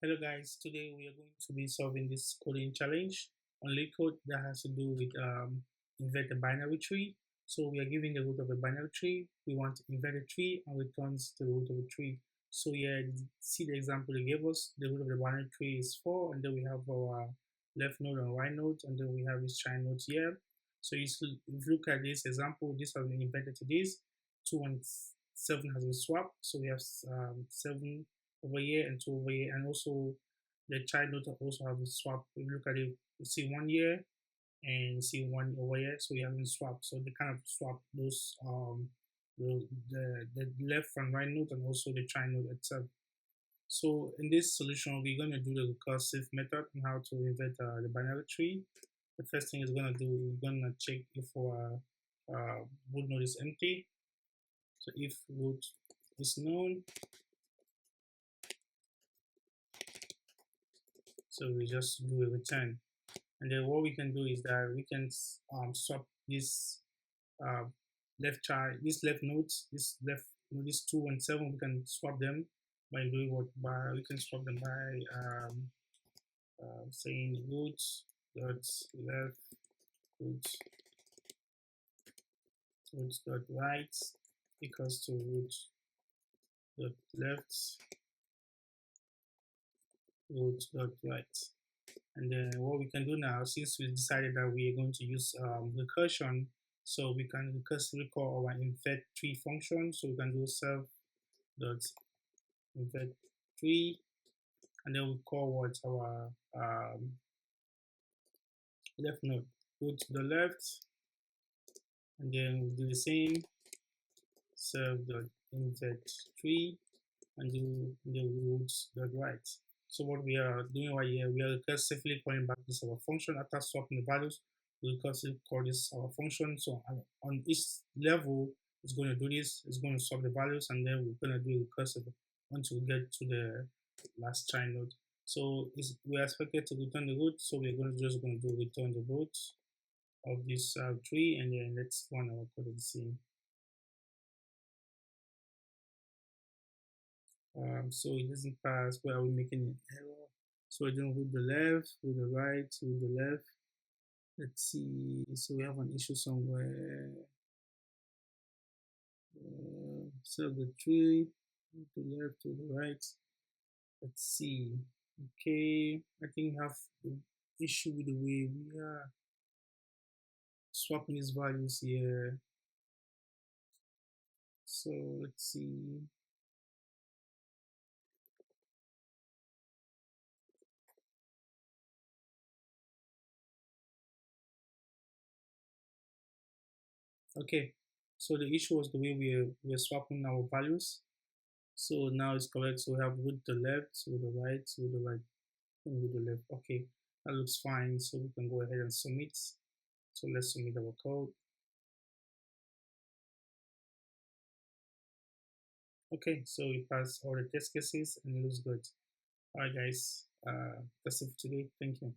Hello guys, today we are going to be solving this coding challenge on Leetcode that has to do with invert a binary tree. So we are given the root of a binary tree. We want to invert a tree and returns the root of a tree. So yeah, see the example they gave us. The root of the binary tree is 4, and then we have our left node and right node, and then we have this child node here. So if you look at this example, this has been inverted to this. 2 and 7 has been swapped. So we have 7 over here and 2 over here, and also the child node also have a swap. If you look at it, you see 1 year and you see 1 over here, so you haven't swapped. So they kind of swap those the left and right node and also the child node itself. So in this solution, we're going to do the recursive method on how to invert the binary tree. The first thing is going to do, we're going to check if our root node is empty. So if root is known, so we just do a return. And then what we can do is that we can swap this uh, left child, this left nodes, this left, this 2 and 7, we can swap them by doing what? By we can swap them by saying root dot left root dot right equals to root dot left root dot right. And then what we can do now, since we decided that we are going to use recursion, so we can recursively call our invert tree function. So we can do self dot invert tree, and then we call what our left node. Go to the left, and then we do the same self dot invert tree, and do the root dot right. So what we are doing right here, we are recursively calling back this our function after swapping the values. We recursively call this our function. So on each level, it's going to do this. It's going to swap the values, and then we're going to do recursive until we get to the last child node. So we are expected to return the root. So we're just going to do return the root of this tree, and then let's run our code and see. So it doesn't pass. Where are we making an error? So we're doing with the left, with the right, with the left. Let's see. So we have an issue somewhere. Select the tree, to the left, to the right. Let's see. Okay, I think we have the issue with the way we are swapping these values here. So let's see. Okay, so the issue was the way we're swapping our values. So now it's correct. So we have with the left, with the right, with the right, and with the left. Okay, that looks fine. So we can go ahead and submit. So let's submit our code. Okay, so we passed all the test cases and it looks good. All right, guys, that's it for today. Thank you.